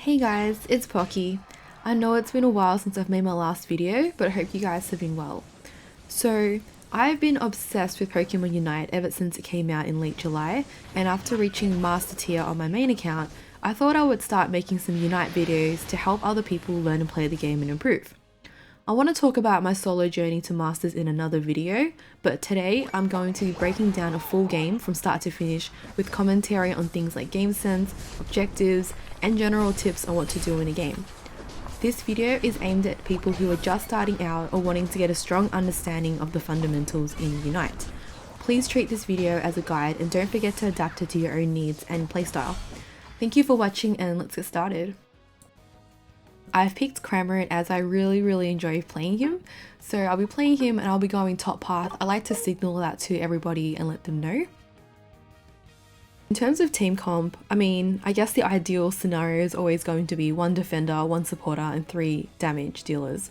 Hey guys, it's Pocky. I know it's been a while since I've made my last video, but I hope you guys have been well. So, I've been obsessed with Pokemon Unite ever since it came out in late July, and after reaching Master Tier on my main account, I thought I would start making some Unite videos to help other people learn and play the game and improve. I want to talk about my solo journey to Masters in another video, but today I'm going to be breaking down a full game from start to finish with commentary on things like game sense, objectives, and general tips on what to do in a game. This video is aimed at people who are just starting out or wanting to get a strong understanding of the fundamentals in Unite. Please treat this video as a guide and don't forget to adapt it to your own needs and playstyle. Thank you for watching and let's get started. I've picked Cramorant as I really enjoy playing him, so I'll be playing him and I'll be going top path. I like to signal that to everybody and let them know. In terms of team comp, I guess the ideal scenario is always going to be 1 defender, 1 supporter and 3 damage dealers.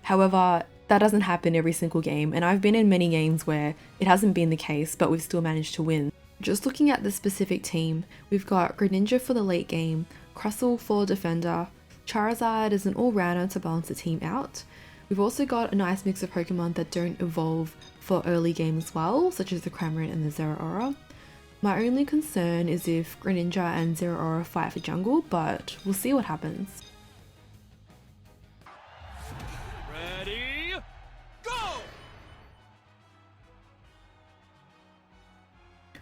However, that doesn't happen every single game, and I've been in many games where it hasn't been the case but we've still managed to win. Just looking at the specific team, we've got Greninja for the late game, Crustle for defender, Charizard is an all-rounder to balance the team out. We've also got a nice mix of Pokemon that don't evolve for early game as well, such as the Cramorant and the Zeraora. My only concern is if Greninja and Zeraora fight for jungle, but we'll see what happens. Ready, go!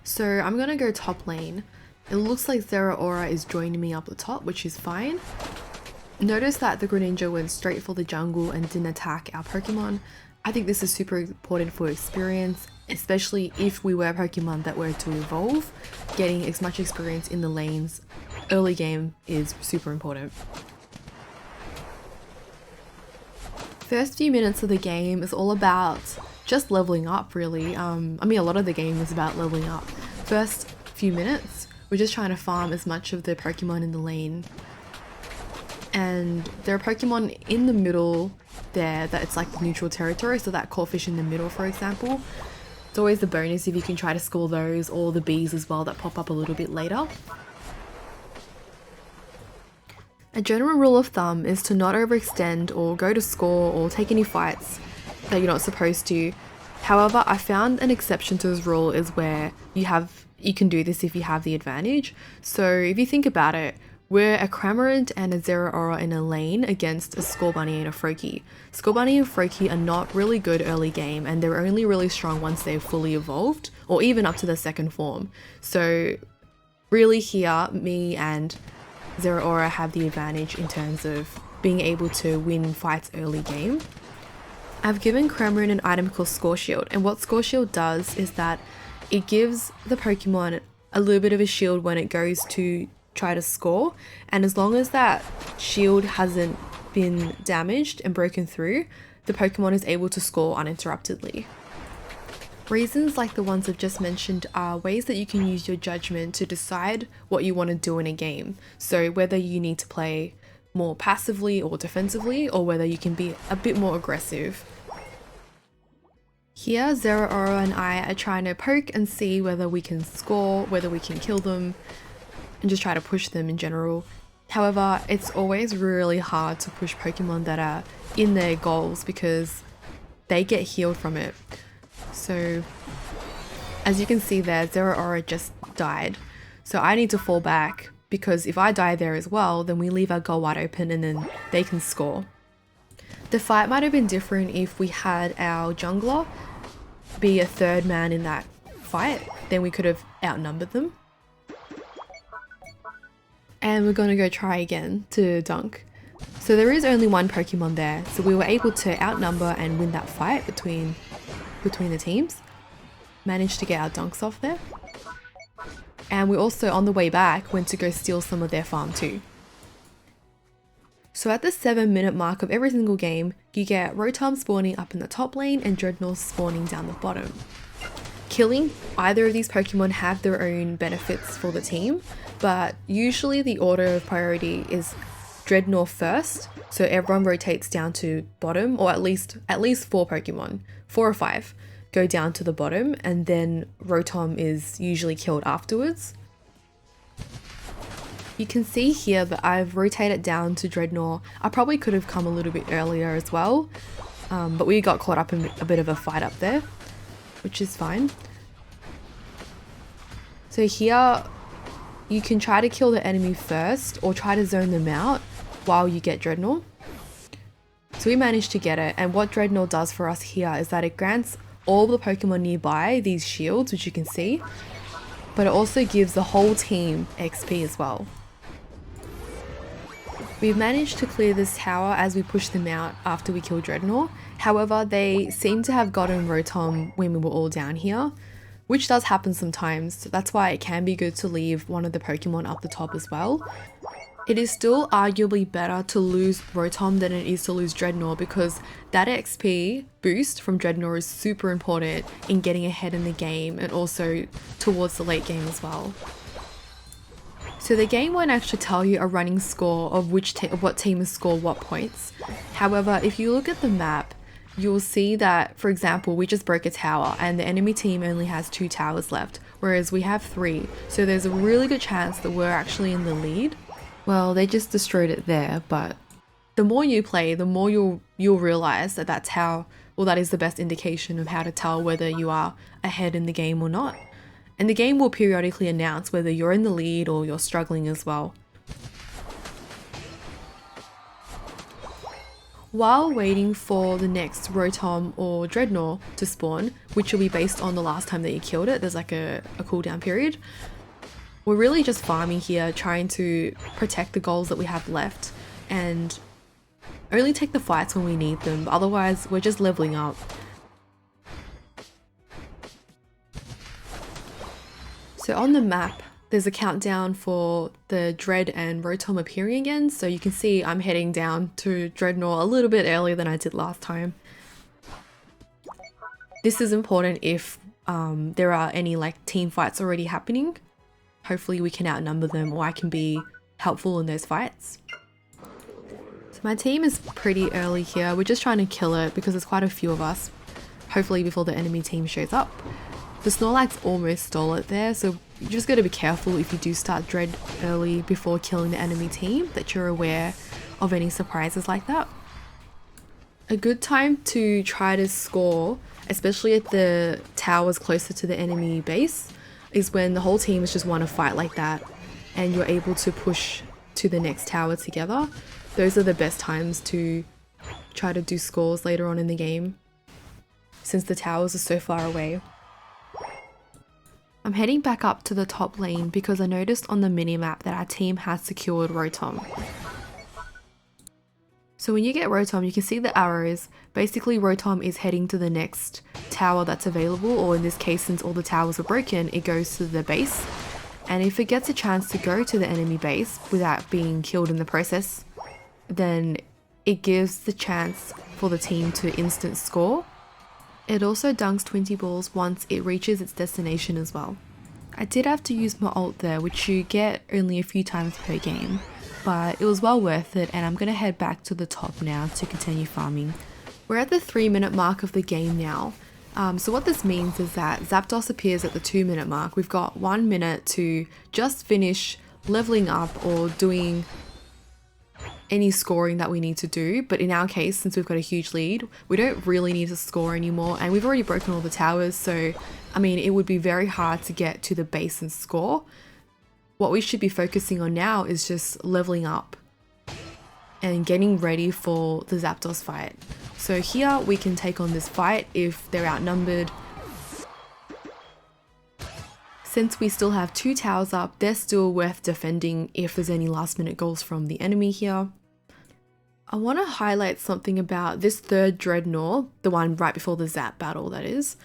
So I'm gonna go top lane. It looks like Zeraora is joining me up the top, which is fine. Notice that the Greninja went straight for the jungle and didn't attack our Pokemon. I think this is super important for experience, especially if we were Pokemon that were to evolve. Getting as much experience in the lanes early game is super important. First few minutes of the game is all about just leveling up really. A lot of the game is about leveling up. First few minutes, we're just trying to farm as much of the Pokemon in the lane. And there are Pokemon in the middle there that it's like the neutral territory, so that Corphish in the middle for example. It's always a bonus if you can try to score those, or the bees as well that pop up a little bit later. A general rule of thumb is to not overextend or go to score or take any fights that you're not supposed to. However, I found an exception to this rule is where you can do this if you have the advantage. So if you think about it, we're a Cramorant and a Zeraora in a lane against a Scorbunny and a Froakie. Scorbunny and Froakie are not really good early game, and they're only really strong once they've fully evolved, or even up to their second form. So really here, me and Zeraora have the advantage in terms of being able to win fights early game. I've given Cramorant an item called Scoreshield, and what Scoreshield does is that it gives the Pokemon a little bit of a shield when it goes to try to score, and as long as that shield hasn't been damaged and broken through, the Pokemon is able to score uninterruptedly. Reasons like the ones I've just mentioned are ways that you can use your judgment to decide what you want to do in a game. So whether you need to play more passively or defensively, or whether you can be a bit more aggressive. Here, Zeraora and I are trying to poke and see whether we can score, whether we can kill them, and just try to push them in general. However, it's always really hard to push Pokemon that are in their goals because they get healed from it. So as you can see there, Zeraora just died. So I need to fall back because if I die there as well, then we leave our goal wide open and then they can score. The fight might have been different if we had our jungler be a third man in that fight, then we could have outnumbered them. And we're going to go try again to dunk. So there is only 1 Pokemon there, so we were able to outnumber and win that fight between the teams. Managed to get our dunks off there. And we also, on the way back, went to go steal some of their farm too. So at the 7-minute mark of every single game, you get Rotom spawning up in the top lane and Dreadnought spawning down the bottom. Killing either of these Pokemon have their own benefits for the team, but usually the order of priority is Dreadnought first, so everyone rotates down to bottom, or at least 4 Pokemon, 4 or 5, go down to the bottom, and then Rotom is usually killed afterwards. You can see here that I've rotated down to Dreadnought. I probably could have come a little bit earlier as well, but we got caught up in a bit of a fight up there, which is fine. So here you can try to kill the enemy first or try to zone them out while you get Dreadnought. So we managed to get it, and what Dreadnought does for us here is that it grants all the Pokemon nearby these shields, which you can see, but it also gives the whole team XP as well. We've managed to clear this tower as we push them out after we kill Dreadnought. However, they seem to have gotten Rotom when we were all down here, which does happen sometimes. So that's why it can be good to leave one of the Pokemon up the top as well. It is still arguably better to lose Rotom than it is to lose Dreadnought, because that XP boost from Dreadnought is super important in getting ahead in the game and also towards the late game as well. So the game won't actually tell you a running score of what team has scored what points. However, if you look at the map, you'll see that, for example, we just broke a tower and the enemy team only has 2 towers left, whereas we have 3. So there's a really good chance that we're actually in the lead. Well, they just destroyed it there, but the more you play, the more you'll realize that that is the best indication of how to tell whether you are ahead in the game or not. And the game will periodically announce whether you're in the lead or you're struggling as well. While waiting for the next Rotom or Dreadnought to spawn, which will be based on the last time that you killed it, there's like a cooldown period. We're really just farming here, trying to protect the goals that we have left and only take the fights when we need them. Otherwise, we're just leveling up. So on the map, there's a countdown for the Dread and Rotom appearing again. So you can see I'm heading down to Dreadnought a little bit earlier than I did last time. This is important if there are any like team fights already happening. Hopefully we can outnumber them, or I can be helpful in those fights. So my team is pretty early here. We're just trying to kill it because there's quite a few of us. Hopefully before the enemy team shows up. The Snorlax almost stole it there, so you just got to be careful if you do start Dread early before killing the enemy team, that you're aware of any surprises like that. A good time to try to score, especially at the towers closer to the enemy base, is when the whole team is just want to fight like that and you're able to push to the next tower together. Those are the best times to try to do scores later on in the game, since the towers are so far away. I'm heading back up to the top lane because I noticed on the minimap that our team has secured Rotom. So when you get Rotom, you can see the arrows. Basically, Rotom is heading to the next tower that's available, or in this case, since all the towers are broken, it goes to the base. And if it gets a chance to go to the enemy base without being killed in the process, then it gives the chance for the team to instant score. It also dunks 20 balls once it reaches its destination as well. I did have to use my ult there, which you get only a few times per game, but it was well worth it, and I'm going to head back to the top now to continue farming. We're at the 3-minute mark of the game now. So what this means is that Zapdos appears at the 2-minute mark. We've got 1 minute to just finish leveling up or doing any scoring that we need to do, but in our case, since we've got a huge lead, we don't really need to score anymore, and we've already broken all the towers, so I mean it would be very hard to get to the base and score. What we should be focusing on now is just leveling up and getting ready for the Zapdos fight. So here we can take on this fight if they're outnumbered. Since we still have 2 towers up, they're still worth defending if there's any last minute goals from the enemy here. I want to highlight something about this 3rd Dreadnought, the one right before the Zap battle that is,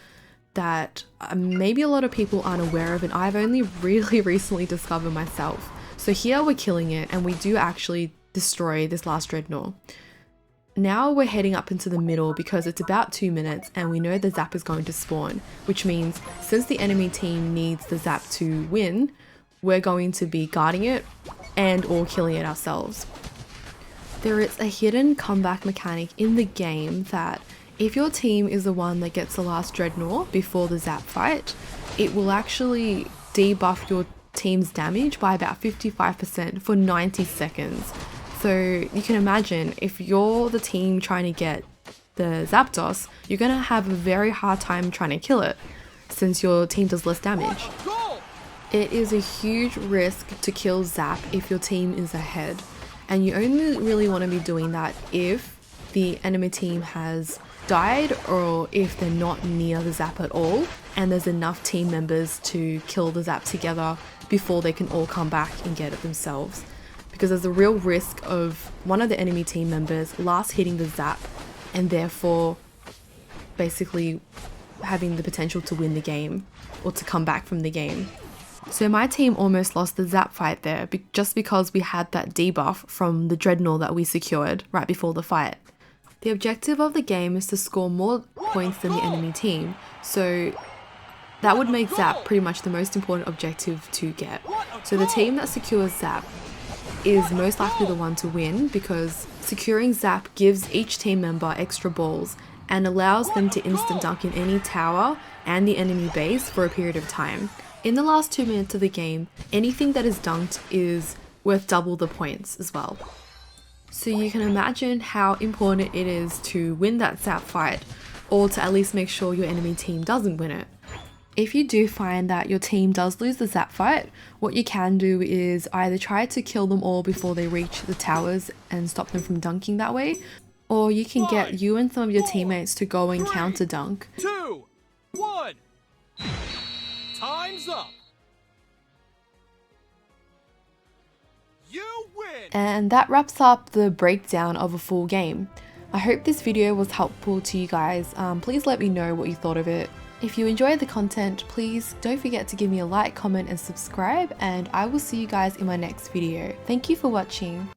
that maybe a lot of people aren't aware of and I've only really recently discovered myself. So here we're killing it and we do actually destroy this last Dreadnought. Now we're heading up into the middle because it's about 2 minutes and we know the Zap is going to spawn, which means since the enemy team needs the Zap to win, we're going to be guarding it and or killing it ourselves. There is a hidden comeback mechanic in the game that if your team is the one that gets the last Dreadnought before the Zap fight, it will actually debuff your team's damage by about 55% for 90 seconds. So you can imagine if you're the team trying to get the Zapdos, you're going to have a very hard time trying to kill it since your team does less damage. It is a huge risk to kill Zap if your team is ahead, and you only really want to be doing that if the enemy team has died or if they're not near the Zap at all and there's enough team members to kill the Zap together before they can all come back and get it themselves. Because there's a real risk of one of the enemy team members last hitting the Zap and therefore basically having the potential to win the game or to come back from the game. So my team almost lost the Zap fight there just because we had that debuff from the Dreadnought that we secured right before the fight. The objective of the game is to score more points than the enemy team, so that would make Zap pretty much the most important objective to get. So the team that secures Zap is most likely the one to win because securing Zap gives each team member extra balls and allows them to instant dunk in any tower and the enemy base for a period of time. In the last 2 minutes of the game, anything that is dunked is worth double the points as well. So you can imagine how important it is to win that Zap fight, or to at least make sure your enemy team doesn't win it. If you do find that your team does lose the Zap fight, what you can do is either try to kill them all before they reach the towers and stop them from dunking that way, or you can get you and some of your teammates to go and counter dunk. 2, 1. Time's up. You win. And that wraps up the breakdown of a full game. I hope this video was helpful to you guys. Please let me know what you thought of it. If you enjoyed the content, please don't forget to give me a like, comment and subscribe, and I will see you guys in my next video. Thank you for watching.